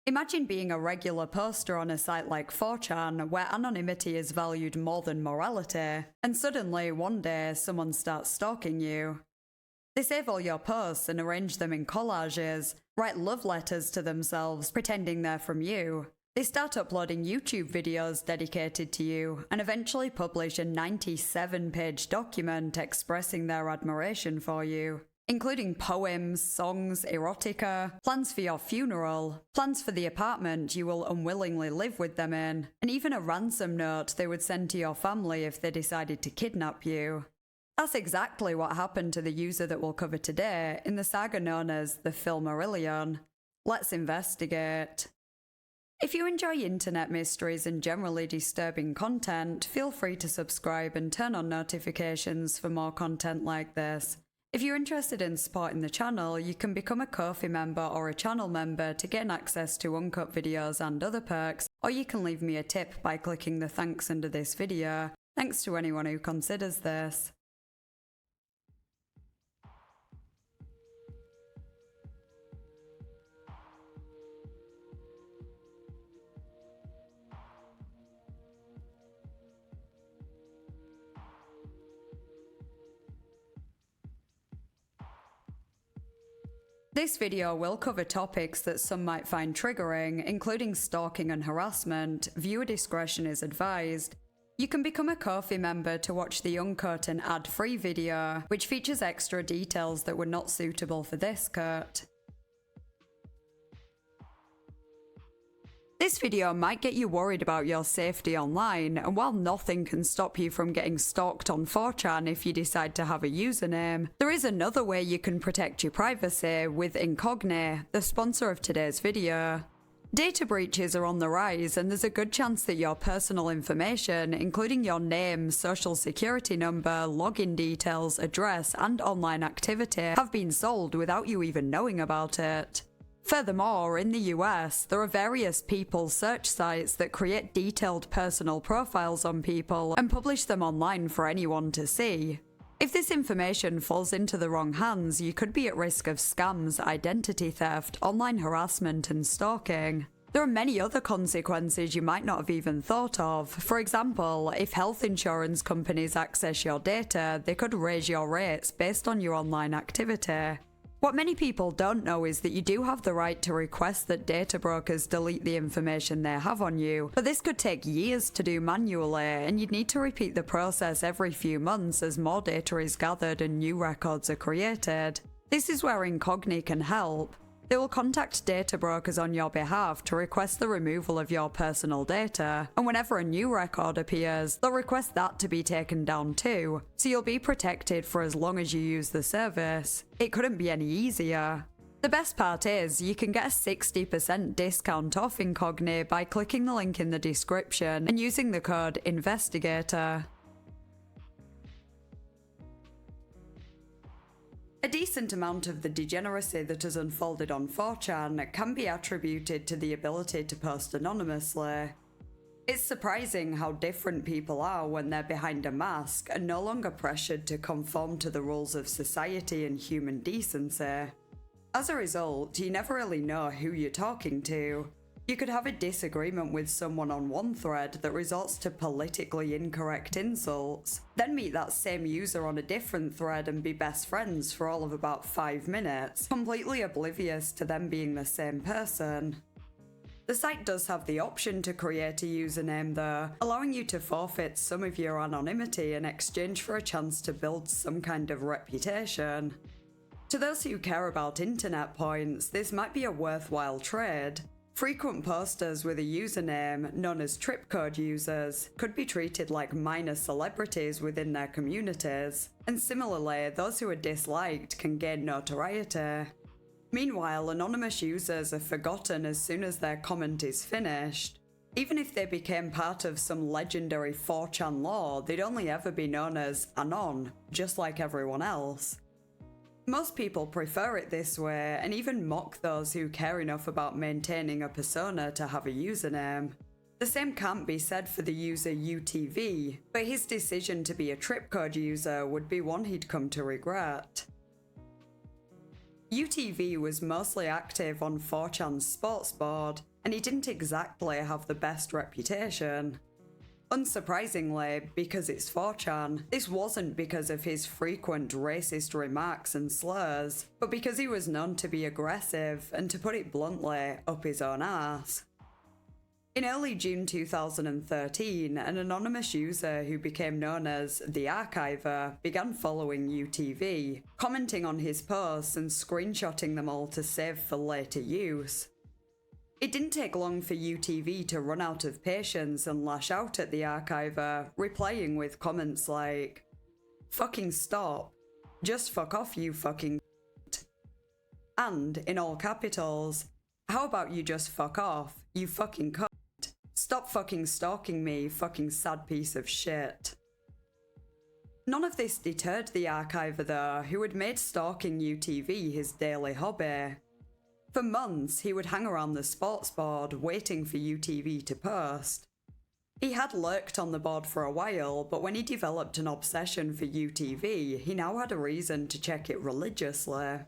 Imagine being a regular poster on a site like 4chan, where anonymity is valued more than morality, and suddenly one day someone starts stalking you. They save all your posts and arrange them in collages, write love letters to themselves pretending they're from you. They start uploading YouTube videos dedicated to you, and eventually publish a 97-page document expressing their admiration for you, including poems, songs, erotica, plans for your funeral, plans for the apartment you will unwillingly live with them in, and even a ransom note they would send to your family if they decided to kidnap you. That's exactly what happened to the user that we'll cover today in the saga known as the Philmarilion. Let's investigate. If you enjoy internet mysteries and generally disturbing content, feel free to subscribe and turn on notifications for more content like this. If you're interested in supporting the channel, you can become a Ko-fi member or a channel member to gain access to uncut videos and other perks, or you can leave me a tip by clicking the thanks under this video. Thanks to anyone who considers this. This video will cover topics that some might find triggering, including stalking and harassment. Viewer discretion is advised. You can become a Ko-fi member to watch the uncut and ad-free video, which features extra details that were not suitable for this cut. This video might get you worried about your safety online, and while nothing can stop you from getting stalked on 4chan if you decide to have a username, there is another way you can protect your privacy with Incogni, the sponsor of today's video. Data breaches are on the rise, and there's a good chance that your personal information, including your name, social security number, login details, address, and online activity, have been sold without you even knowing about it. Furthermore, in the US, there are various people search sites that create detailed personal profiles on people and publish them online for anyone to see. If this information falls into the wrong hands, you could be at risk of scams, identity theft, online harassment, and stalking. There are many other consequences you might not have even thought of. For example, if health insurance companies access your data, they could raise your rates based on your online activity. What many people don't know is that you do have the right to request that data brokers delete the information they have on you, but this could take years to do manually, and you'd need to repeat the process every few months as more data is gathered and new records are created. This is where Incogni can help. They will contact data brokers on your behalf to request the removal of your personal data, and whenever a new record appears, they'll request that to be taken down too, so you'll be protected for as long as you use the service. It couldn't be any easier. The best part is, you can get a 60% discount off Incogni by clicking the link in the description and using the code INVESTIGATOR. A decent amount of the degeneracy that has unfolded on 4chan can be attributed to the ability to post anonymously. It's surprising how different people are when they're behind a mask and no longer pressured to conform to the rules of society and human decency. As a result, you never really know who you're talking to. You could have a disagreement with someone on one thread that resorts to politically incorrect insults, then meet that same user on a different thread and be best friends for all of about 5 minutes, completely oblivious to them being the same person. The site does have the option to create a username though, allowing you to forfeit some of your anonymity in exchange for a chance to build some kind of reputation. To those who care about internet points, this might be a worthwhile trade. Frequent posters with a username, known as trip code users, could be treated like minor celebrities within their communities, and similarly, those who are disliked can gain notoriety. Meanwhile, anonymous users are forgotten as soon as their comment is finished. Even if they became part of some legendary 4chan lore, they'd only ever be known as Anon, just like everyone else. Most people prefer it this way, and even mock those who care enough about maintaining a persona to have a username. The same can't be said for the user UTV, but his decision to be a tripcode user would be one he'd come to regret. UTV was mostly active on 4chan's sports board, and he didn't exactly have the best reputation. Unsurprisingly, because it's 4chan, this wasn't because of his frequent racist remarks and slurs, but because he was known to be aggressive and, to put it bluntly, up his own arse. In early June 2013, an anonymous user who became known as The Archiver began following UTV, commenting on his posts and screenshotting them all to save for later use. It didn't take long for UTV to run out of patience and lash out at The Archiver, replying with comments like, "Fucking stop. Just fuck off, you fucking c***." And, in all capitals, "How about you just fuck off, you fucking cunt. Stop fucking stalking me, fucking sad piece of shit." None of this deterred The Archiver though, who had made stalking UTV his daily hobby. For months, he would hang around the sports board waiting for UTV to post. He had lurked on the board for a while, but when he developed an obsession for UTV, he now had a reason to check it religiously.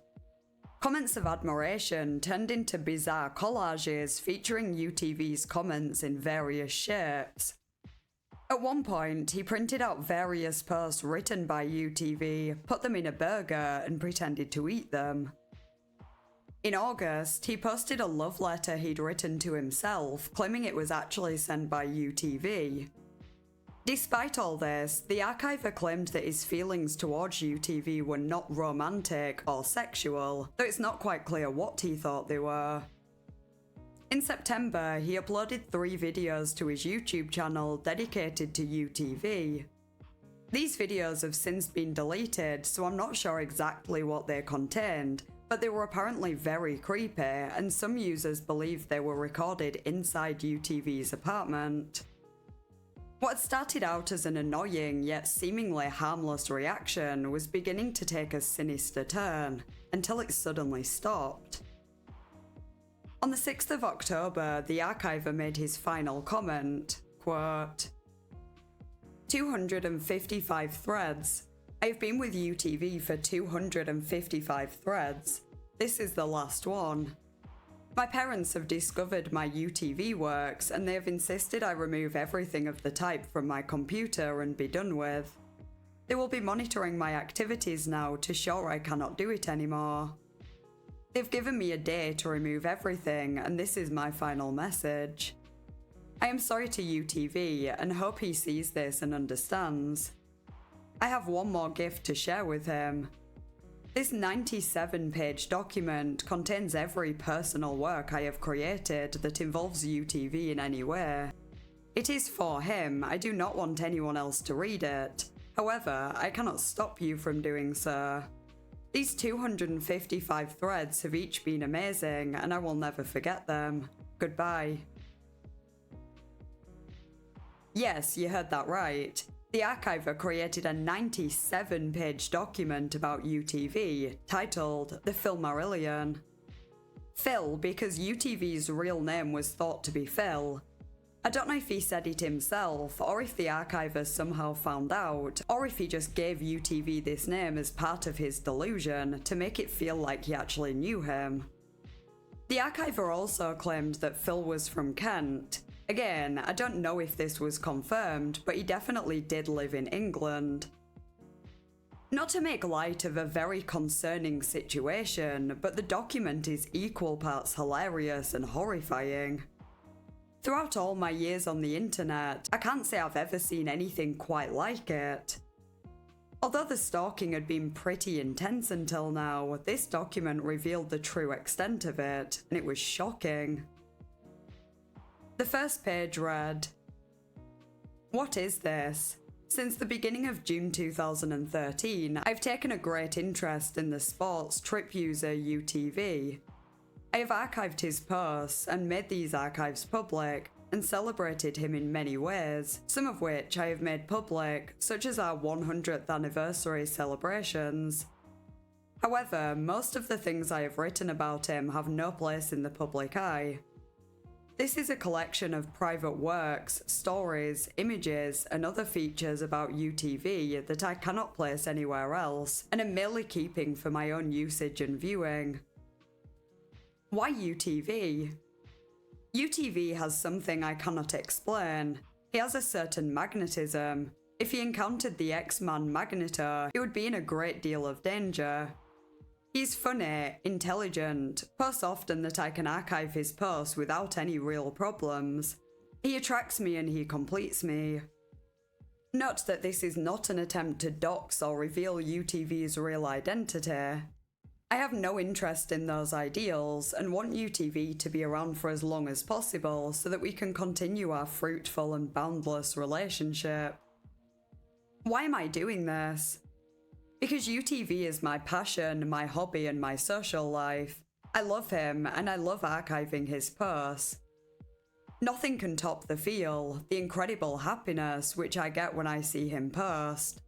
Comments of admiration turned into bizarre collages featuring UTV's comments in various shapes. At one point, he printed out various posts written by UTV, put them in a burger, and pretended to eat them. In August, he posted a love letter he'd written to himself, claiming it was actually sent by UTV. Despite all this, the Archiver claimed that his feelings towards UTV were not romantic or sexual, though it's not quite clear what he thought they were. In September, he uploaded 3 videos to his YouTube channel dedicated to UTV. These videos have since been deleted, so I'm not sure exactly what they contained, but they were apparently very creepy, and some users believe they were recorded inside UTV's apartment. What started out as an annoying yet seemingly harmless reaction was beginning to take a sinister turn, until it suddenly stopped. On the 6th of October, the Archiver made his final comment, quote, "255 threads. I've been with UTV for 255 threads. This is the last one. My parents have discovered my UTV works and they have insisted I remove everything of the type from my computer and be done with. They will be monitoring my activities now to show I cannot do it anymore. They've given me a day to remove everything and this is my final message. I am sorry to UTV and hope he sees this and understands. I have one more gift to share with him. This 97-page document contains every personal work I have created that involves UTV in any way. It is for him, I do not want anyone else to read it. However, I cannot stop you from doing so. These 255 threads have each been amazing and I will never forget them. Goodbye." Yes, you heard that right. The Archiver created a 97-page document about UTV, titled The Philmarilion. Phil, because UTV's real name was thought to be Phil. I don't know if he said it himself, or if the Archiver somehow found out, or if he just gave UTV this name as part of his delusion to make it feel like he actually knew him. The Archiver also claimed that Phil was from Kent. Again, I don't know if this was confirmed, but he definitely did live in England. Not to make light of a very concerning situation, but the document is equal parts hilarious and horrifying. Throughout all my years on the internet, I can't say I've ever seen anything quite like it. Although the stalking had been pretty intense until now, this document revealed the true extent of it, and it was shocking. The first page read, "What is this? Since the beginning of June 2013, I've taken a great interest in the sports trip user UTV. I have archived his posts and made these archives public and celebrated him in many ways, some of which I have made public, such as our 100th anniversary celebrations. However, most of the things I have written about him have no place in the public eye. This is a collection of private works, stories, images, and other features about UTV that I cannot place anywhere else, and am merely keeping for my own usage and viewing. Why UTV? UTV has something I cannot explain. He has a certain magnetism. If he encountered the X-Man Magneto, he would be in a great deal of danger. He's funny, intelligent, posts often that I can archive his posts without any real problems. He attracts me and he completes me. Note that this is not an attempt to dox or reveal UTV's real identity. I have no interest in those ideals and want UTV to be around for as long as possible so that we can continue our fruitful and boundless relationship. Why am I doing this? Because UTV is my passion, my hobby, and my social life. I love him, and I love archiving his posts. Nothing can top the feel, the incredible happiness which I get when I see him post.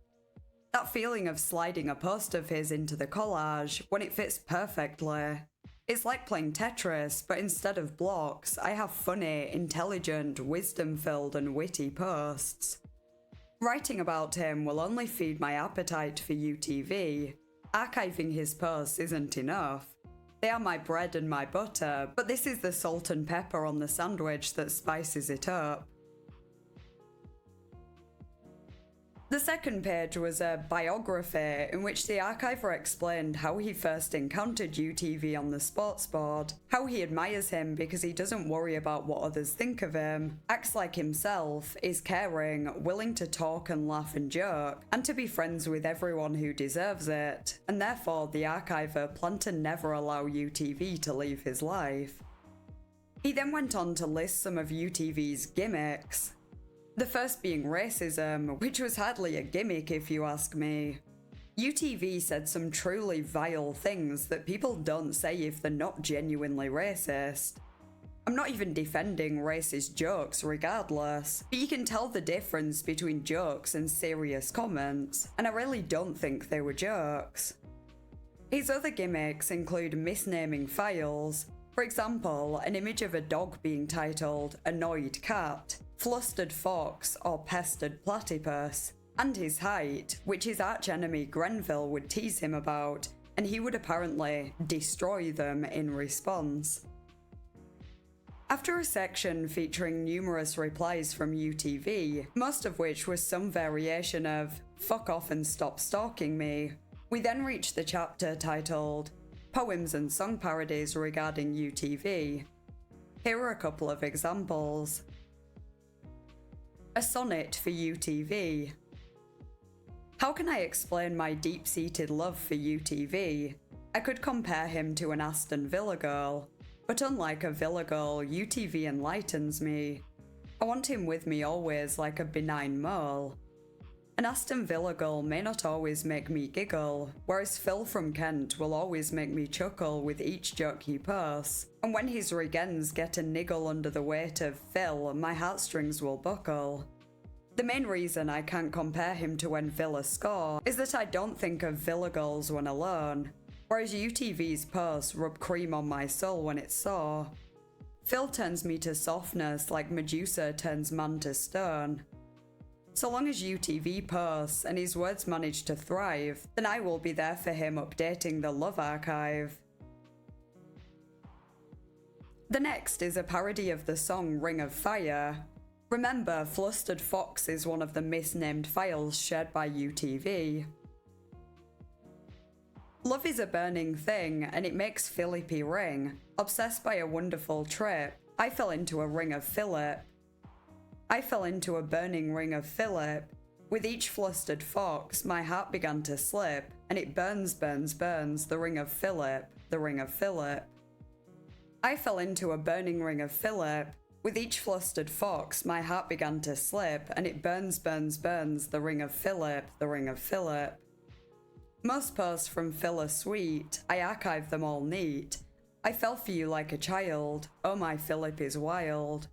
That feeling of sliding a post of his into the collage when it fits perfectly. It's like playing Tetris, but instead of blocks, I have funny, intelligent, wisdom-filled, and witty posts. Writing about him will only feed my appetite for UTV. Archiving his posts isn't enough. They are my bread and my butter, but this is the salt and pepper on the sandwich that spices it up. The second page was a biography in which the archiver explained how he first encountered UTV on the sports board, how he admires him because he doesn't worry about what others think of him, acts like himself, is caring, willing to talk and laugh and joke, and to be friends with everyone who deserves it, and therefore the archiver planned to never allow UTV to leave his life. He then went on to list some of UTV's gimmicks. The first being racism, which was hardly a gimmick if you ask me. UTV said some truly vile things that people don't say if they're not genuinely racist. I'm not even defending racist jokes regardless, but you can tell the difference between jokes and serious comments, and I really don't think they were jokes. His other gimmicks include misnaming files, for example, an image of a dog being titled Annoyed Cat, Flustered Fox, or Pestered Platypus, and his height, which his archenemy Grenville would tease him about, and he would apparently destroy them in response. After a section featuring numerous replies from UTV, most of which was some variation of "fuck off and stop stalking me," we then reached the chapter titled Poems and Song Parodies Regarding UTV. Here are a couple of examples. A sonnet for UTV. How can I explain my deep-seated love for UTV? I could compare him to an Aston Villa girl, but unlike a Villa girl, UTV enlightens me. I want him with me always like a benign mole. An Aston Villa girl may not always make me giggle, whereas Phil from Kent will always make me chuckle with each joke he posts, and when his regens get a niggle under the weight of Phil, my heartstrings will buckle. The main reason I can't compare him to when Villa score is that I don't think of Villa goals when alone, whereas UTV's posts rub cream on my soul when it's sore. Phil turns me to softness like Medusa turns man to stone. So long as UTV posts and his words manage to thrive, then I will be there for him updating the love archive. The next is a parody of the song Ring of Fire. Remember, Flustered Fox is one of the misnamed files shared by UTV. Love is a burning thing, and it makes Philippi ring. Obsessed by a wonderful trip, I fell into a ring of Philip. I fell into a burning ring of Philip. With each flustered fox, my heart began to slip, and it burns, burns, burns, the ring of Philip, the ring of Philip. I fell into a burning ring of Philip. With each flustered fox, my heart began to slip, and it burns, burns, burns, the ring of Philip, the ring of Philip. Most posts from Phil are sweet, I archive them all neat. I fell for you like a child, oh my Philip is wild.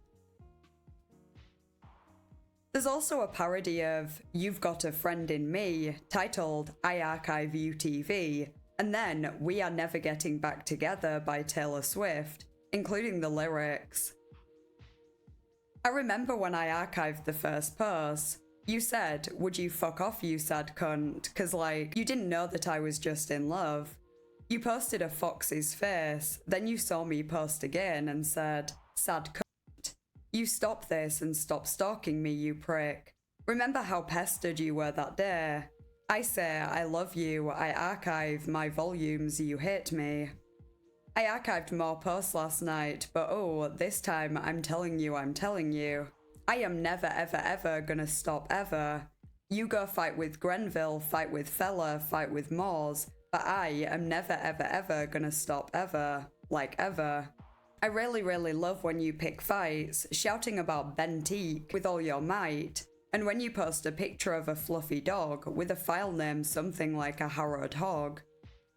There's also a parody of You've Got a Friend in Me, titled I Archive UTV, and then We Are Never Getting Back Together by Taylor Swift, including the lyrics. I remember when I archived the first post, you said, "Would you fuck off, you sad cunt?" Cause like, you didn't know that I was just in love. You posted a fox's face, then you saw me post again and said, "Sad cunt. You stop this and stop stalking me, you prick." Remember how pestered you were that day? I say, "I love you, I archive my volumes, you hate me." I archived more posts last night, but oh, this time I'm telling you. I am never ever ever gonna stop ever. You go fight with Grenville, fight with Fella, fight with Moores, but I am never ever ever gonna stop ever. Like ever. I really love when you pick fights, shouting about Bentique with all your might, and when you post a picture of a fluffy dog with a file name something like a harrowed hog.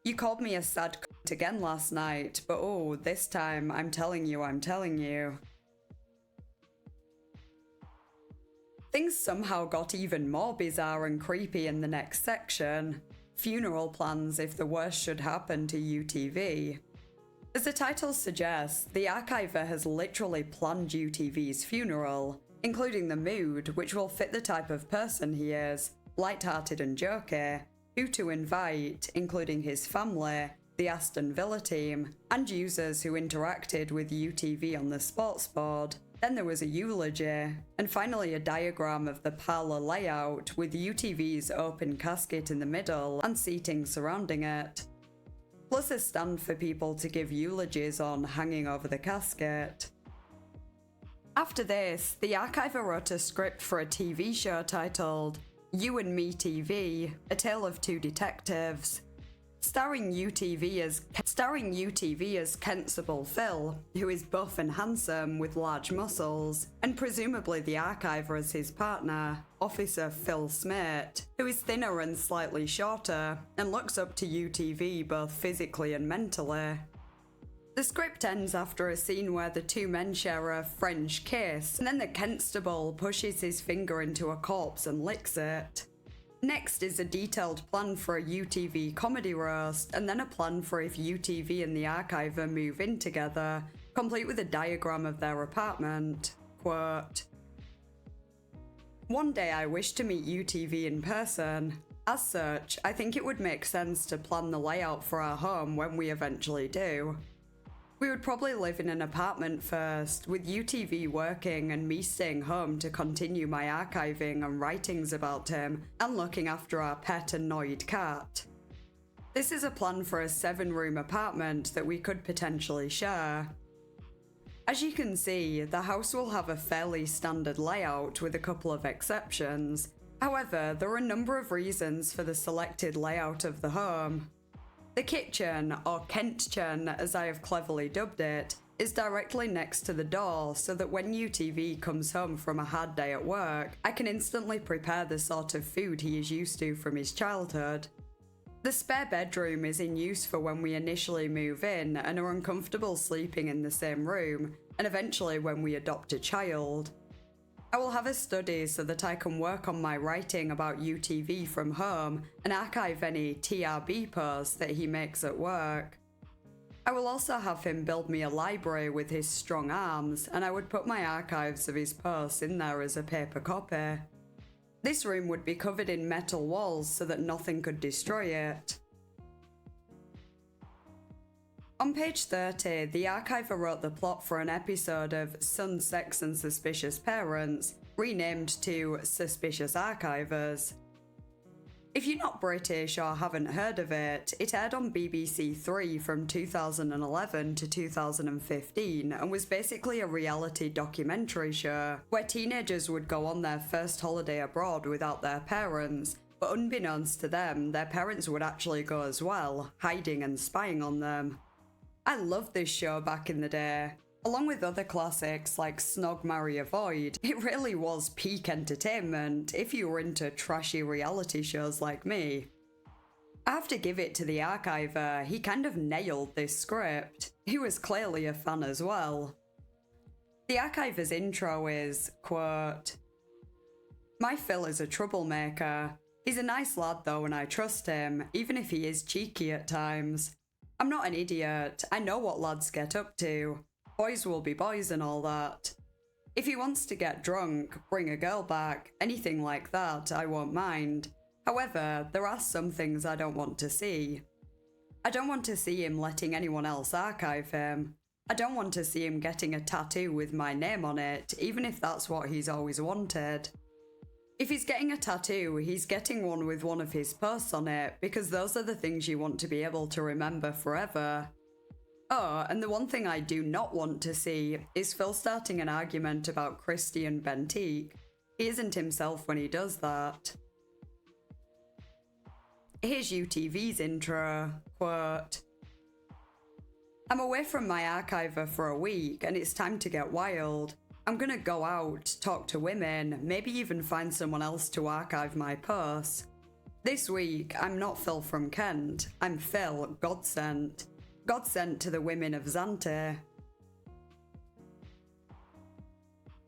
You called me a sad cunt again last night, but oh, this time I'm telling you. Things somehow got even more bizarre and creepy in the next section. Funeral plans if the worst should happen to UTV. As the title suggests, the archiver has literally planned UTV's funeral, including the mood, which will fit the type of person he is, light-hearted and jokey, who to invite, including his family, the Aston Villa team, and users who interacted with UTV on the sports board. Then there was a eulogy, and finally a diagram of the parlour layout with UTV's open casket in the middle and seating surrounding it. Plus a stand for people to give eulogies on hanging over the casket. After this, the archiver wrote a script for a TV show titled You and Me TV, A Tale of Two Detectives, starring UTV as Constable Phil, who is buff and handsome with large muscles, and presumably the archiver as his partner, Officer Phil Smate, who is thinner and slightly shorter, and looks up to UTV both physically and mentally. The script ends after a scene where the two men share a French kiss, and then the constable pushes his finger into a corpse and licks it. Next is a detailed plan for a UTV comedy roast, and then a plan for if UTV and the archiver move in together, complete with a diagram of their apartment. Quote, "One day I wish to meet UTV in person. As such, I think it would make sense to plan the layout for our home when we eventually do. We would probably live in an apartment first, with UTV working and me staying home to continue my archiving and writings about him and looking after our pet annoyed cat. This is a plan for a 7-room apartment that we could potentially share. As you can see, the house will have a fairly standard layout with a couple of exceptions. However, there are a number of reasons for the selected layout of the home. The kitchen, or Kentchen as I have cleverly dubbed it, is directly next to the door so that when UTV comes home from a hard day at work, I can instantly prepare the sort of food he is used to from his childhood. The spare bedroom is in use for when we initially move in and are uncomfortable sleeping in the same room, and eventually when we adopt a child. I will have a study so that I can work on my writing about UTV from home and archive any TRB posts that he makes at work. I will also have him build me a library with his strong arms, and I would put my archives of his posts in there as a paper copy. This room would be covered in metal walls so that nothing could destroy it." On page 30, the archiver wrote the plot for an episode of Son, Sex and Suspicious Parents, renamed to Suspicious Archivers. If you're not British or haven't heard of it, it aired on BBC 3 from 2011 to 2015 and was basically a reality documentary show where teenagers would go on their first holiday abroad without their parents, but unbeknownst to them, their parents would actually go as well, hiding and spying on them. I loved this show back in the day. Along with other classics like Snog, Marry, Avoid, it really was peak entertainment if you were into trashy reality shows like me. I have to give it to the archiver, he kind of nailed this script. He was clearly a fan as well. The archiver's intro is, quote, "My Phil is a troublemaker. He's a nice lad though and I trust him, even if he is cheeky at times. I'm not an idiot, I know what lads get up to. Boys will be boys and all that. If he wants to get drunk, bring a girl back, anything like that, I won't mind. However, there are some things I don't want to see. I don't want to see him letting anyone else archive him. I don't want to see him getting a tattoo with my name on it, even if that's what he's always wanted. If he's getting a tattoo, he's getting one with one of his posts on it, because those are the things you want to be able to remember forever. Oh, and the one thing I do not want to see is Phil starting an argument about Christian Bentique. He isn't himself when he does that. Here's UTV's intro, quote, "I'm away from my archiver for a week and it's time to get wild. I'm gonna go out, talk to women, maybe even find someone else to archive my posts. This week, I'm not Phil from Kent, I'm Phil, God sent. God sent to the women of Zante."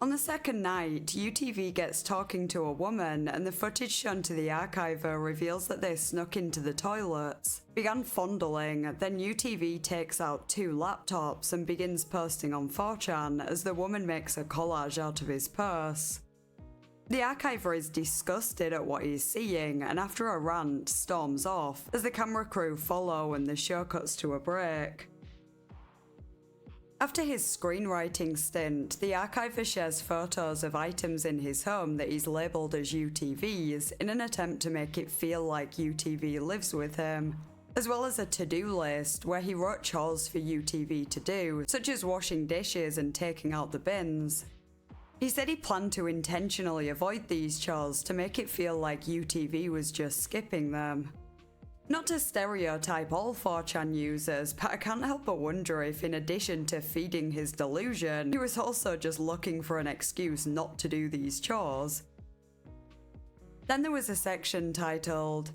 On the second night, UTV gets talking to a woman and the footage shown to the archiver reveals that they snuck into the toilets, began fondling, then UTV takes out 2 laptops and begins posting on 4chan as the woman makes a collage out of his purse. The archiver is disgusted at what he's seeing and after a rant storms off as the camera crew follow and the show cuts to a break. After his screenwriting stint, the archiver shares photos of items in his home that he's labelled as UTV's in an attempt to make it feel like UTV lives with him, as well as a to-do list where he wrote chores for UTV to do, such as washing dishes and taking out the bins. He said he planned to intentionally avoid these chores to make it feel like UTV was just skipping them. Not to stereotype all 4chan users, but I can't help but wonder if in addition to feeding his delusion, he was also just looking for an excuse not to do these chores. Then there was a section titled,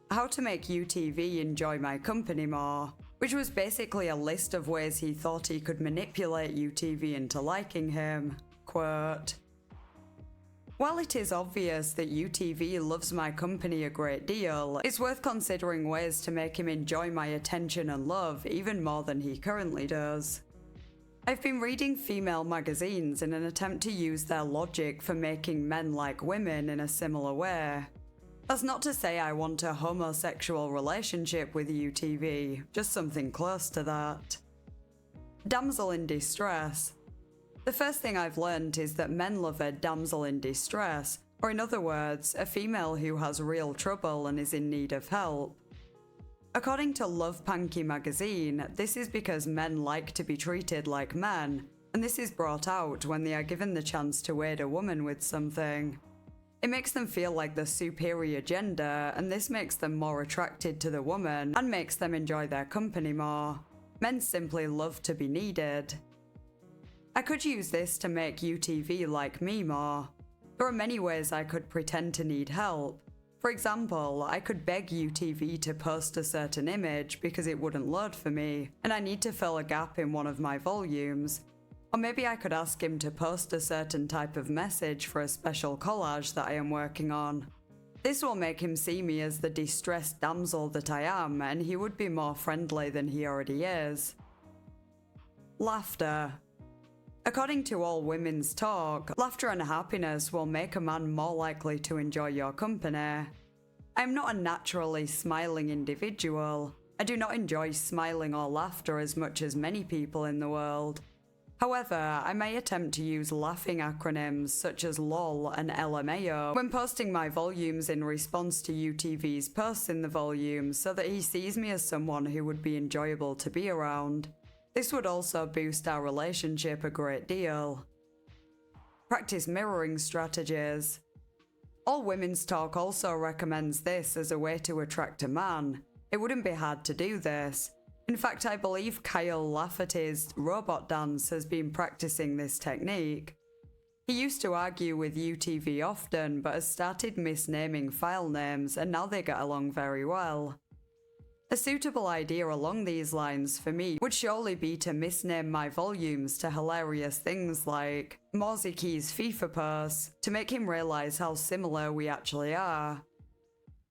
"How to make UTV enjoy my company more," which was basically a list of ways he thought he could manipulate UTV into liking him. Quote, "While it is obvious that UTV loves my company a great deal, it's worth considering ways to make him enjoy my attention and love even more than he currently does. I've been reading female magazines in an attempt to use their logic for making men like women in a similar way. That's not to say I want a homosexual relationship with UTV, just something close to that. Damsel in distress. The first thing I've learned is that men love a damsel in distress, or in other words, a female who has real trouble and is in need of help. According to Love Panky magazine, this is because men like to be treated like men, and this is brought out when they are given the chance to aid a woman with something. It makes them feel like the superior gender, and this makes them more attracted to the woman and makes them enjoy their company more. Men simply love to be needed. I could use this to make UTV like me more. There are many ways I could pretend to need help. For example, I could beg UTV to post a certain image because it wouldn't load for me, and I need to fill a gap in one of my volumes. Or maybe I could ask him to post a certain type of message for a special collage that I am working on. This will make him see me as the distressed damsel that I am, and he would be more friendly than he already is. Laughter. According to All Women's Talk, laughter and happiness will make a man more likely to enjoy your company. I am not a naturally smiling individual. I do not enjoy smiling or laughter as much as many people in the world. However, I may attempt to use laughing acronyms such as LOL and LMAO when posting my volumes in response to UTV's posts in the volumes so that he sees me as someone who would be enjoyable to be around. This would also boost our relationship a great deal. Practice mirroring strategies. All Women's Talk also recommends this as a way to attract a man. It wouldn't be hard to do this. In fact, I believe Kyle Lafferty's robot dance has been practicing this technique. He used to argue with UTV often, but has started misnaming file names and now they get along very well. A suitable idea along these lines for me would surely be to misname my volumes to hilarious things like Morziki's FIFA posts to make him realise how similar we actually are.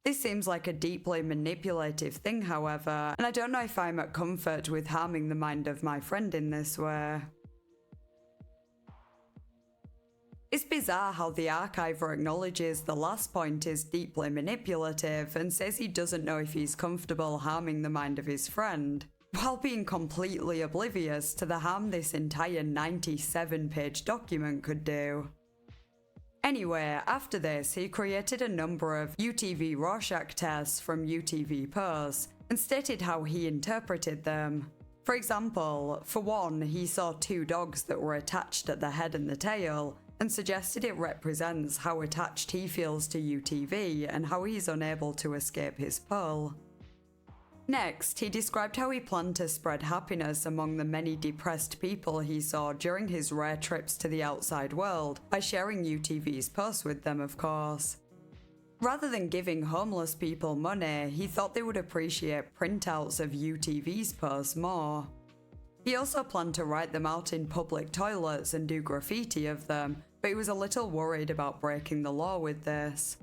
This seems like a deeply manipulative thing, however, and I don't know if I'm at comfort with harming the mind of my friend in this way. It's bizarre how the archiver acknowledges the last point is deeply manipulative and says he doesn't know if he's comfortable harming the mind of his friend, while being completely oblivious to the harm this entire 97-page document could do. Anyway, after this, he created a number of UTV Rorschach tests from UTV posts and stated how he interpreted them. For example, for one, he saw two dogs that were attached at the head and the tail, and suggested it represents how attached he feels to UTV and how he's unable to escape his pull. Next, he described how he planned to spread happiness among the many depressed people he saw during his rare trips to the outside world by sharing UTV's posts with them, of course. Rather than giving homeless people money, he thought they would appreciate printouts of UTV's posts more. He also planned to write them out in public toilets and do graffiti of them, but he was a little worried about breaking the law with this.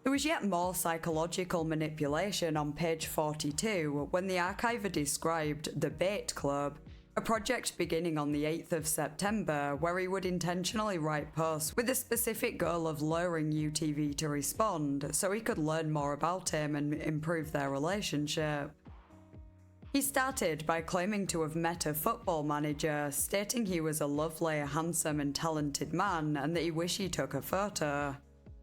There was yet more psychological manipulation on page 42 when the archiver described the Bait Club, a project beginning on the 8th of September where he would intentionally write posts with the specific goal of luring UTV to respond so he could learn more about him and improve their relationship. He started by claiming to have met a football manager, stating he was a lovely, handsome and talented man and that he wished he took a photo.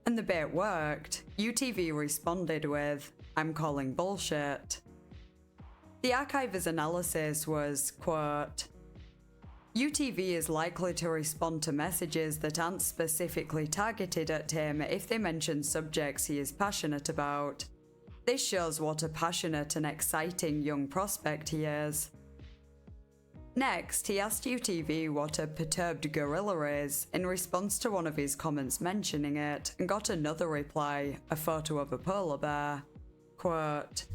And the bait worked. UTV responded with, "I'm calling bullshit." The archiver's analysis was, quote, UTV is likely to respond to messages that aren't specifically targeted at him if they mention subjects he is passionate about. This shows what a passionate and exciting young prospect he is. Next, he asked UTV what a perturbed gorilla is in response to one of his comments mentioning it, and got another reply, a photo of a polar bear. Quote,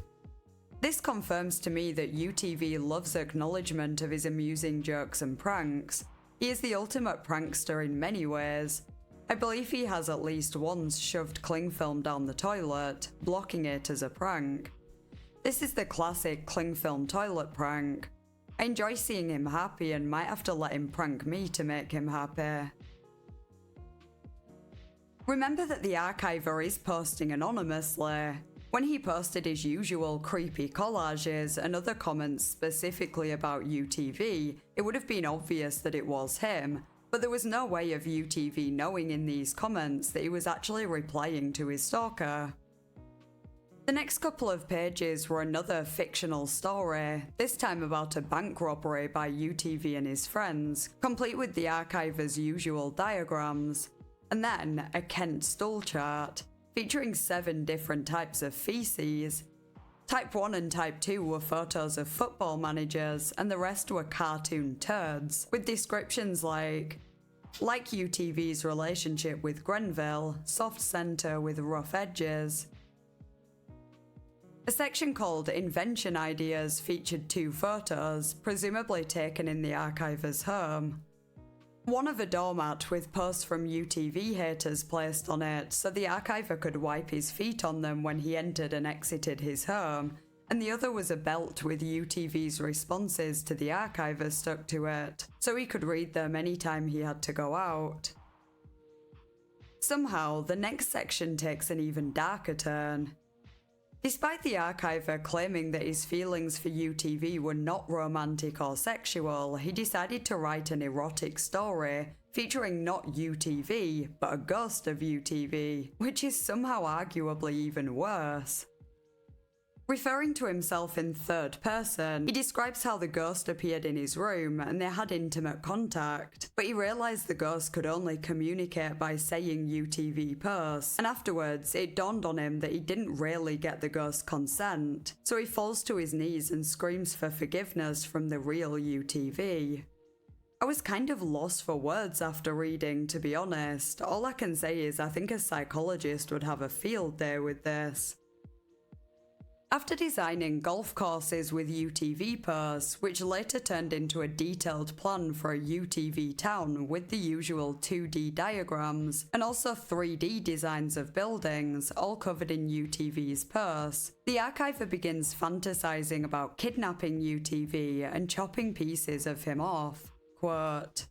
"This confirms to me that UTV loves acknowledgement of his amusing jokes and pranks. He is the ultimate prankster in many ways. I believe he has at least once shoved cling film down the toilet, blocking it as a prank. This is the classic cling film toilet prank. I enjoy seeing him happy and might have to let him prank me to make him happy." Remember that the archiver is posting anonymously. When he posted his usual creepy collages and other comments specifically about UTV, it would have been obvious that it was him, but there was no way of UTV knowing in these comments that he was actually replying to his stalker. The next couple of pages were another fictional story, this time about a bank robbery by UTV and his friends, complete with the archiver's usual diagrams, and then a Kent stool chart, featuring 7 different types of feces. Type 1 and Type 2 were photos of football managers, and the rest were cartoon turds, with descriptions like UTV's relationship with Grenville, soft centre with rough edges. A section called Invention Ideas featured 2 photos, presumably taken in the archiver's home. One of a doormat with posts from UTV haters placed on it so the archiver could wipe his feet on them when he entered and exited his home, and the other was a belt with UTV's responses to the archiver stuck to it, so he could read them anytime he had to go out. Somehow, the next section takes an even darker turn. Despite the archiver claiming that his feelings for UTV were not romantic or sexual, he decided to write an erotic story featuring not UTV, but a ghost of UTV, which is somehow arguably even worse. Referring to himself in third person, he describes how the ghost appeared in his room and they had intimate contact, but he realised the ghost could only communicate by saying UTV posts, and afterwards it dawned on him that he didn't really get the ghost's consent, so he falls to his knees and screams for forgiveness from the real UTV. I was kind of lost for words after reading, to be honest. All I can say is I think a psychologist would have a field day with this. After designing golf courses with UTV posts, which later turned into a detailed plan for a UTV town with the usual 2D diagrams, and also 3D designs of buildings, all covered in UTV's posts, the archiver begins fantasizing about kidnapping UTV and chopping pieces of him off. Quote,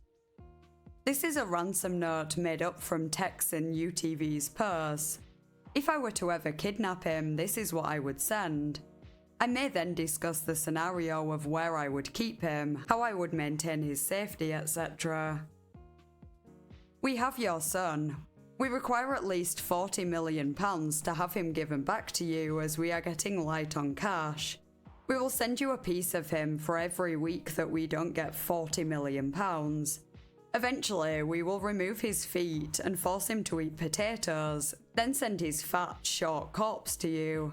This is a ransom note made up from texts in UTV's purse. If I were to ever kidnap him, this is what I would send. I may then discuss the scenario of where I would keep him, how I would maintain his safety, etc. We have your son. We require at least £40 million to have him given back to you, as we are getting light on cash. We will send you a piece of him for every week that we don't get £40 million. Eventually, we will remove his feet and force him to eat potatoes, then send his fat, short corpse to you.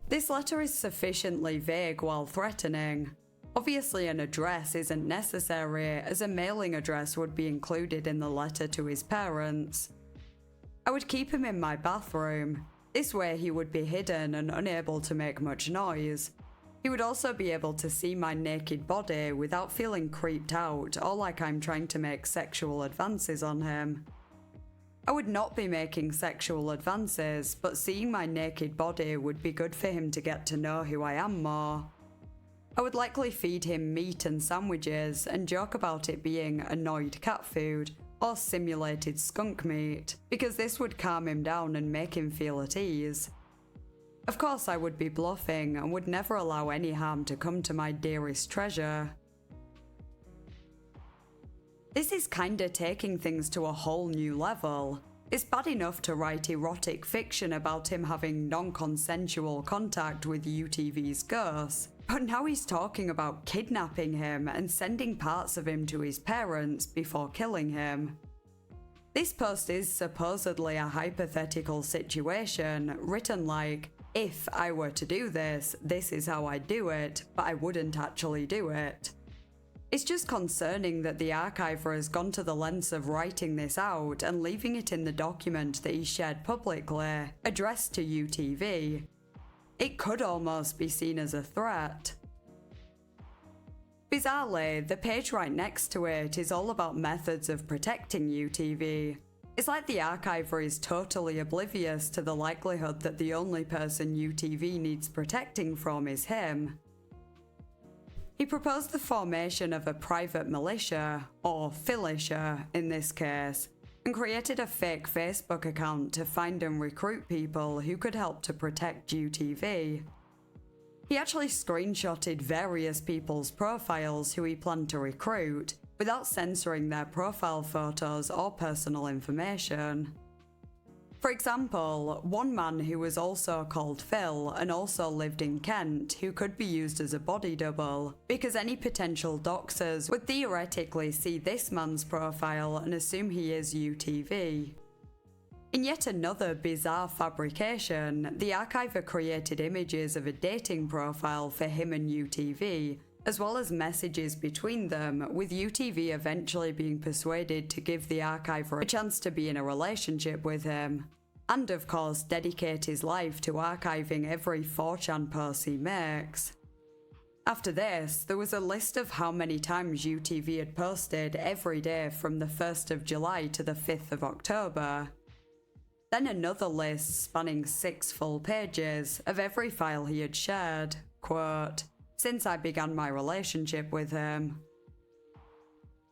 This letter is sufficiently vague while threatening. Obviously, an address isn't necessary, as a mailing address would be included in the letter to his parents. I would keep him in my bathroom. This way he would be hidden and unable to make much noise. He would also be able to see my naked body without feeling creeped out or like I'm trying to make sexual advances on him. I would not be making sexual advances, but seeing my naked body would be good for him to get to know who I am more. I would likely feed him meat and sandwiches and joke about it being annoyed cat food or simulated skunk meat, because this would calm him down and make him feel at ease. Of course, I would be bluffing and would never allow any harm to come to my dearest treasure. This is kinda taking things to a whole new level. It's bad enough to write erotic fiction about him having non-consensual contact with UTV's ghosts, but now he's talking about kidnapping him and sending parts of him to his parents before killing him. This post is supposedly a hypothetical situation, written like, if I were to do this, this is how I'd do it, but I wouldn't actually do it. It's just concerning that the archiver has gone to the lengths of writing this out and leaving it in the document that he shared publicly, addressed to UTV. It could almost be seen as a threat. Bizarrely, the page right next to it is all about methods of protecting UTV. It's like the archiver is totally oblivious to the likelihood that the only person UTV needs protecting from is him. He proposed the formation of a private militia, or Philicia in this case, and created a fake Facebook account to find and recruit people who could help to protect UTV. He actually screenshotted various people's profiles who he planned to recruit, without censoring their profile photos or personal information. For example, one man who was also called Phil and also lived in Kent, who could be used as a body double, because any potential doxers would theoretically see this man's profile and assume he is UTV. In yet another bizarre fabrication, the archiver created images of a dating profile for him and UTV, as well as messages between them, with UTV eventually being persuaded to give the archiver a chance to be in a relationship with him, and of course dedicate his life to archiving every 4chan post he makes. After this, there was a list of how many times UTV had posted every day from the 1st of July to the 5th of October. Then another list spanning 6 full pages of every file he had shared, quote, since I began my relationship with him.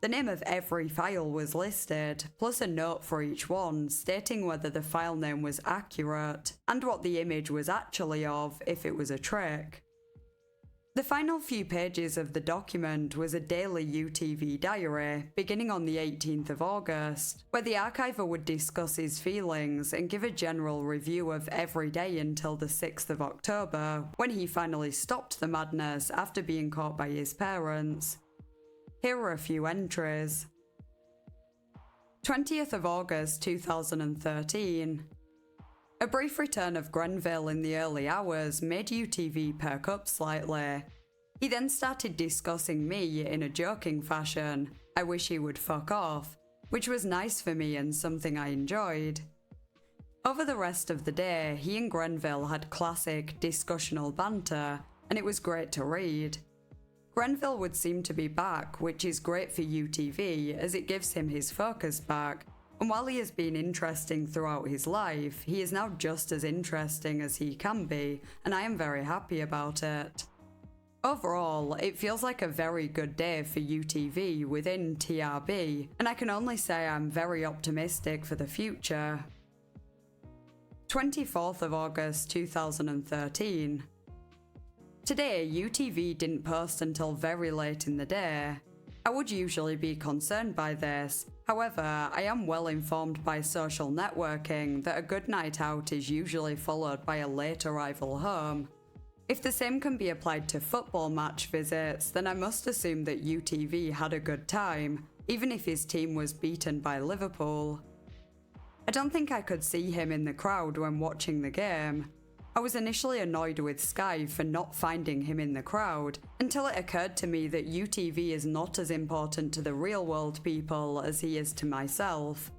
The name of every file was listed, plus a note for each one stating whether the file name was accurate and what the image was actually of if it was a trick. The final few pages of the document was a daily UTV diary beginning on the 18th of August, where the archiver would discuss his feelings and give a general review of every day until the 6th of October, when he finally stopped the madness after being caught by his parents. Here are a few entries. 20th of August 2013. A brief return of Grenville in the early hours made UTV perk up slightly. He then started discussing me in a joking fashion. I wish he would fuck off, which was nice for me and something I enjoyed. Over the rest of the day, he and Grenville had classic discussional banter, and it was great to read. Grenville would seem to be back, which is great for UTV as it gives him his focus back. And while he has been interesting throughout his life, he is now just as interesting as he can be, and I am very happy about it. Overall, it feels like a very good day for UTV within TRB, and I can only say I'm very optimistic for the future. 24th of August 2013. Today, UTV didn't post until very late in the day. I would usually be concerned by this, however, I am well informed by social networking that a good night out is usually followed by a late arrival home. If the same can be applied to football match visits, then I must assume that UTV had a good time, even if his team was beaten by Liverpool. I don't think I could see him in the crowd when watching the game. I was initially annoyed with Sky for not finding him in the crowd, until it occurred to me that UTV is not as important to the real world people as he is to myself.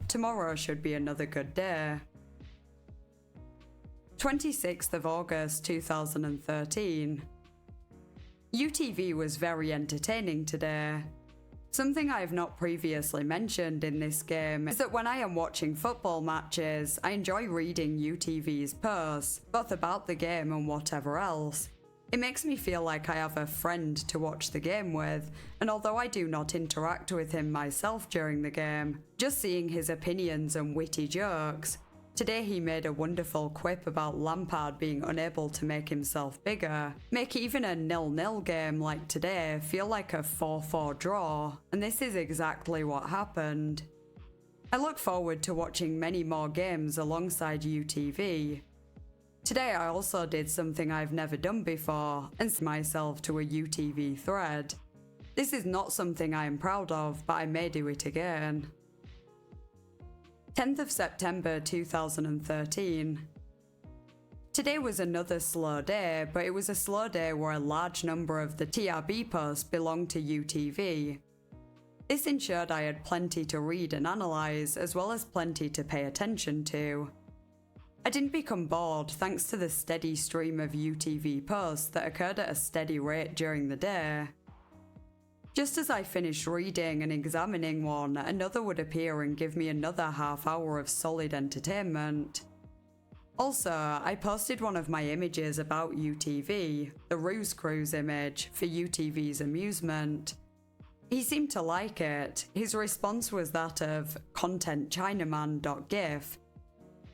Tomorrow should be another good day. 26th of August 2013. UTV was very entertaining today. Something I have not previously mentioned in this game is that when I am watching football matches, I enjoy reading UTV's posts, both about the game and whatever else. It makes me feel like I have a friend to watch the game with, and although I do not interact with him myself during the game, just seeing his opinions and witty jokes. Today he made a wonderful quip about Lampard being unable to make himself bigger, make even a 0-0 game like today feel like a 4-4 draw, and this is exactly what happened. I look forward to watching many more games alongside UTV. Today I also did something I've never done before, and sent myself to a UTV thread. This is not something I am proud of, but I may do it again. 10th of September 2013. Today was another slow day, but it was a slow day where a large number of the TRB posts belonged to UTV. This ensured I had plenty to read and analyse, as well as plenty to pay attention to. I didn't become bored thanks to the steady stream of UTV posts that occurred at a steady rate during the day. Just as I finished reading and examining one, another would appear and give me another half hour of solid entertainment. Also, I posted one of my images about UTV, the Ruse Cruise image, for UTV's amusement. He seemed to like it. His response was that of contentchinaman.gif,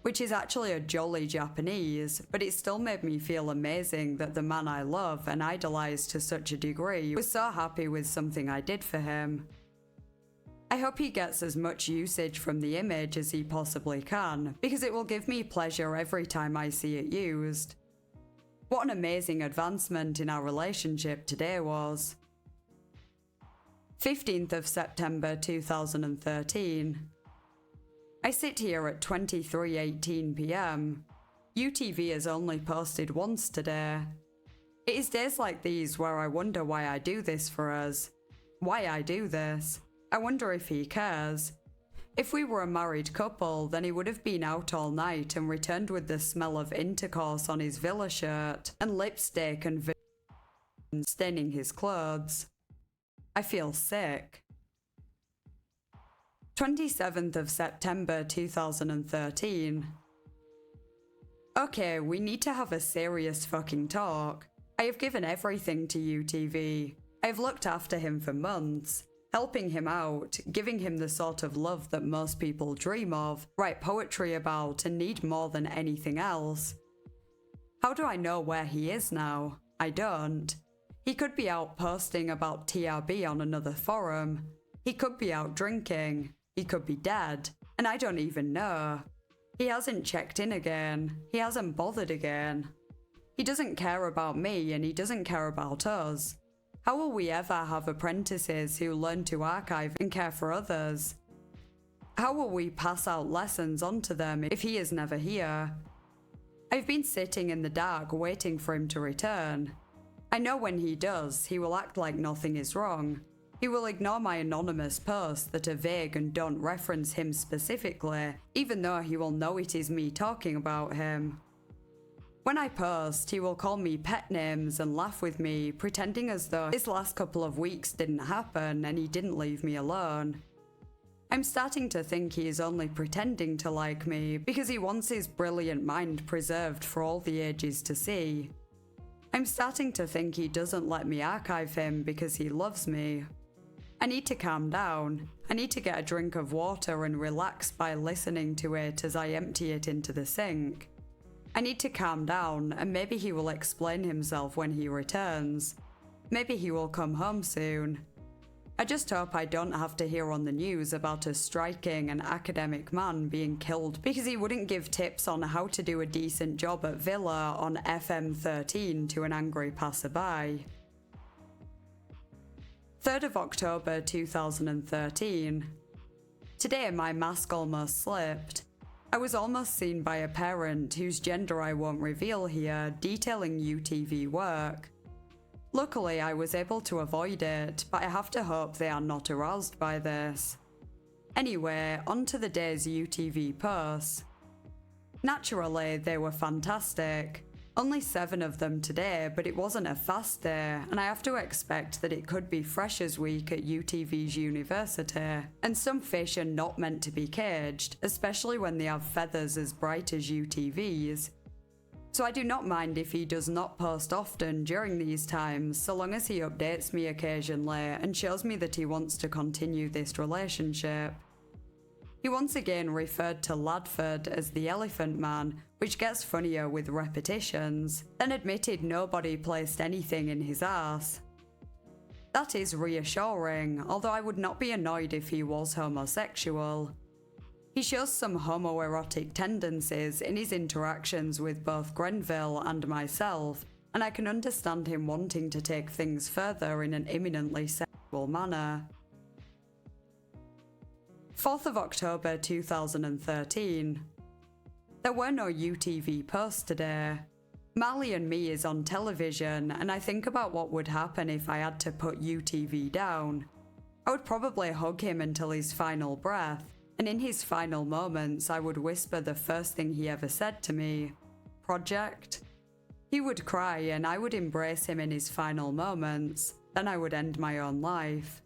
which is actually a jolly Japanese, but it still made me feel amazing that the man I love and idolise to such a degree was so happy with something I did for him. I hope he gets as much usage from the image as he possibly can, because it will give me pleasure every time I see it used. What an amazing advancement in our relationship today was. 15th of September 2013. I sit here at 23:18 PM. UTV has only posted once today. It is days like these where I wonder why I do this for us. Why I do this. I wonder if he cares. If we were a married couple, then he would have been out all night and returned with the smell of intercourse on his villa shirt and lipstick and staining his clothes. I feel sick. 27th of September 2013. Okay, we need to have a serious fucking talk. I have given everything to UTV. I have looked after him for months, helping him out, giving him the sort of love that most people dream of, write poetry about, and need more than anything else. How do I know where he is now? I don't. He could be out posting about TRB on another forum. He could be out drinking. He could be dead, and I don't even know. He hasn't checked in again. He hasn't bothered again. He doesn't care about me, and he doesn't care about us. How will we ever have apprentices who learn to archive and care for others? How will we pass out lessons onto them if he is never here? I've been sitting in the dark waiting for him to return. I know when he does, he will act like nothing is wrong. He will ignore my anonymous posts that are vague and don't reference him specifically, even though he will know it is me talking about him. When I post, he will call me pet names and laugh with me, pretending as though this last couple of weeks didn't happen and he didn't leave me alone. I'm starting to think he is only pretending to like me because he wants his brilliant mind preserved for all the ages to see. I'm starting to think he doesn't let me archive him because he loves me. I need to calm down. I need to get a drink of water and relax by listening to it as I empty it into the sink. I need to calm down, and maybe he will explain himself when he returns. Maybe he will come home soon. I just hope I don't have to hear on the news about a striking and academic man being killed because he wouldn't give tips on how to do a decent job at Villa on FM 13 to an angry passerby. 3rd of October 2013. Today my mask almost slipped. I was almost seen by a parent whose gender I won't reveal here detailing UTV work. Luckily I was able to avoid it, but I have to hope they are not aroused by this. Anyway, on to the day's UTV posts. Naturally, they were fantastic. Only 7 of them today, but it wasn't a fast day, and I have to expect that it could be Freshers Week at UTV's university, and some fish are not meant to be caged, especially when they have feathers as bright as UTV's. So I do not mind if he does not post often during these times, so long as he updates me occasionally and shows me that he wants to continue this relationship. He once again referred to Ladford as the Elephant Man, which gets funnier with repetitions, then admitted nobody placed anything in his arse. That is reassuring, although I would not be annoyed if he was homosexual. He shows some homoerotic tendencies in his interactions with both Grenville and myself, and I can understand him wanting to take things further in an imminently sexual manner. 4th of October 2013. There were no UTV posts today. Marley and Me is on television, and I think about what would happen if I had to put UTV down. I would probably hug him until his final breath, and in his final moments I would whisper the first thing he ever said to me, "Project?" He would cry and I would embrace him in his final moments, then I would end my own life.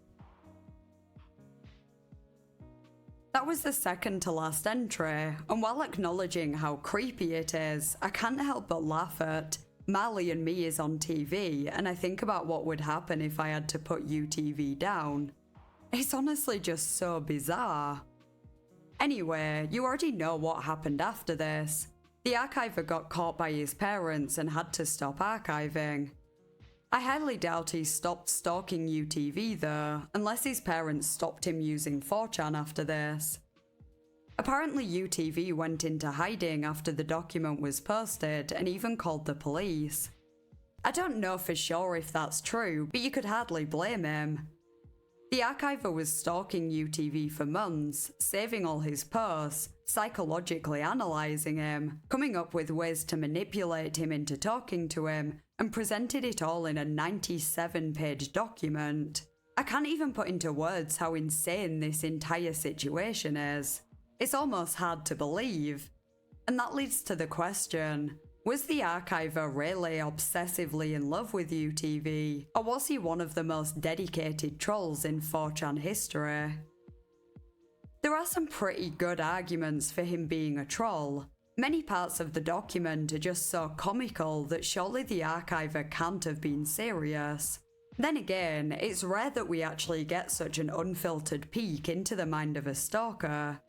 That was the second to last entry, and while acknowledging how creepy it is, I can't help but laugh at Marley and Me is on TV, and I think about what would happen if I had to put UTV down. It's honestly just so bizarre. Anyway, you already know what happened after this. The archiver got caught by his parents and had to stop archiving. I highly doubt he stopped stalking UTV though, unless his parents stopped him using 4chan after this. Apparently UTV went into hiding after the document was posted and even called the police. I don't know for sure if that's true, but you could hardly blame him. The archiver was stalking UTV for months, saving all his posts, psychologically analysing him, coming up with ways to manipulate him into talking to him, and presented it all in a 97-page document. I can't even put into words how insane this entire situation is. It's almost hard to believe. And that leads to the question, was the archiver really obsessively in love with UTV, or was he one of the most dedicated trolls in 4chan history? There are some pretty good arguments for him being a troll. Many parts of the document are just so comical that surely the archiver can't have been serious. Then again, it's rare that we actually get such an unfiltered peek into the mind of a stalker.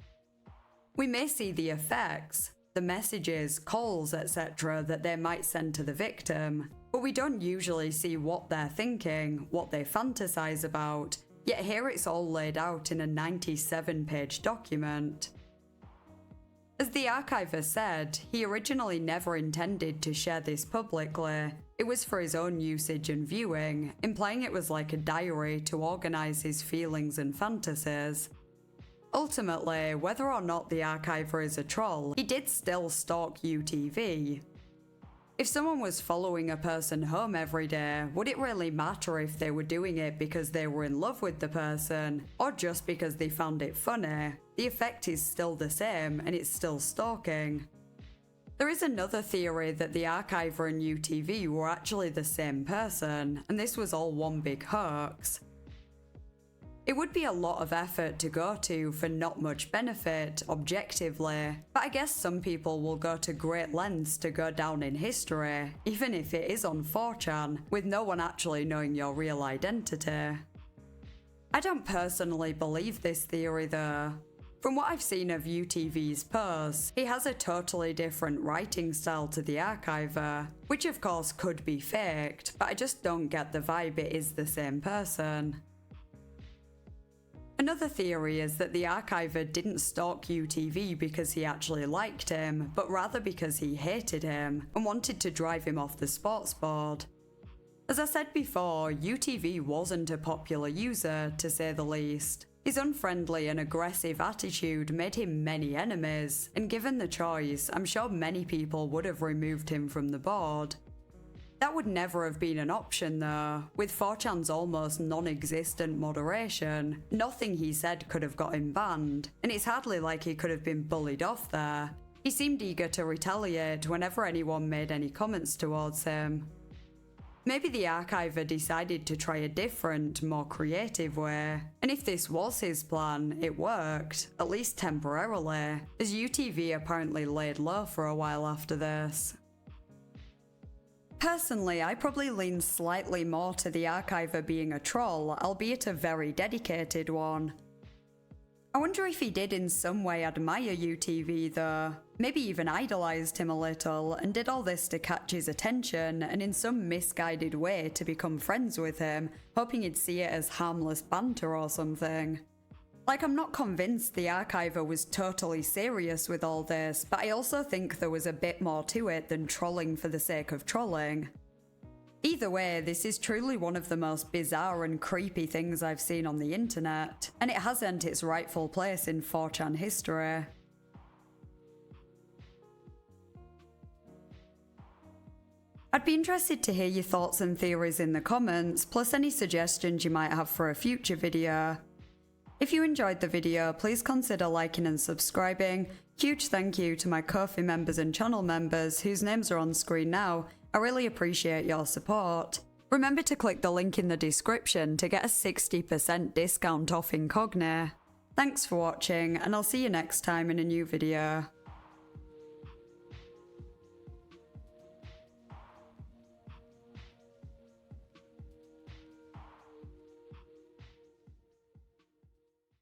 We may see the effects, the messages, calls, etc. that they might send to the victim, but we don't usually see what they're thinking, what they fantasize about, yet here it's all laid out in a 97-page document. As the archiver said, he originally never intended to share this publicly. It was for his own usage and viewing, implying it was like a diary to organise his feelings and fantasies. Ultimately, whether or not the archiver is a troll, he did still stalk UTV. If someone was following a person home every day, would it really matter if they were doing it because they were in love with the person, or just because they found it funny? The effect is still the same, and it's still stalking. There is another theory that the archiver and UTV were actually the same person, and this was all one big hoax. It would be a lot of effort to go to for not much benefit, objectively, but I guess some people will go to great lengths to go down in history, even if it is on 4chan, with no one actually knowing your real identity. I don't personally believe this theory though. From what I've seen of UTV's posts, he has a totally different writing style to the archiver, which of course could be faked, but I just don't get the vibe it is the same person. Another theory is that the archiver didn't stalk UTV because he actually liked him, but rather because he hated him and wanted to drive him off the sports board. As I said before, UTV wasn't a popular user, to say the least. His unfriendly and aggressive attitude made him many enemies, and given the choice, I'm sure many people would have removed him from the board. That would never have been an option though. With 4chan's almost non-existent moderation, nothing he said could have got him banned, and it's hardly like he could have been bullied off there. He seemed eager to retaliate whenever anyone made any comments towards him. Maybe the archiver decided to try a different, more creative way, and if this was his plan, it worked, at least temporarily, as UTV apparently laid low for a while after this. Personally, I probably lean slightly more to the archiver being a troll, albeit a very dedicated one. I wonder if he did in some way admire UTV though, maybe even idolised him a little and did all this to catch his attention and in some misguided way to become friends with him, hoping he'd see it as harmless banter or something. Like, I'm not convinced the archiver was totally serious with all this, but I also think there was a bit more to it than trolling for the sake of trolling. Either way, this is truly one of the most bizarre and creepy things I've seen on the internet, and it has earned its rightful place in 4chan history. I'd be interested to hear your thoughts and theories in the comments, plus any suggestions you might have for a future video. If you enjoyed the video, please consider liking and subscribing. Huge thank you to my Ko-fi members and channel members whose names are on screen now. I really appreciate your support. Remember to click the link in the description to get a 60% discount off Incognito. Thanks for watching, and I'll see you next time in a new video.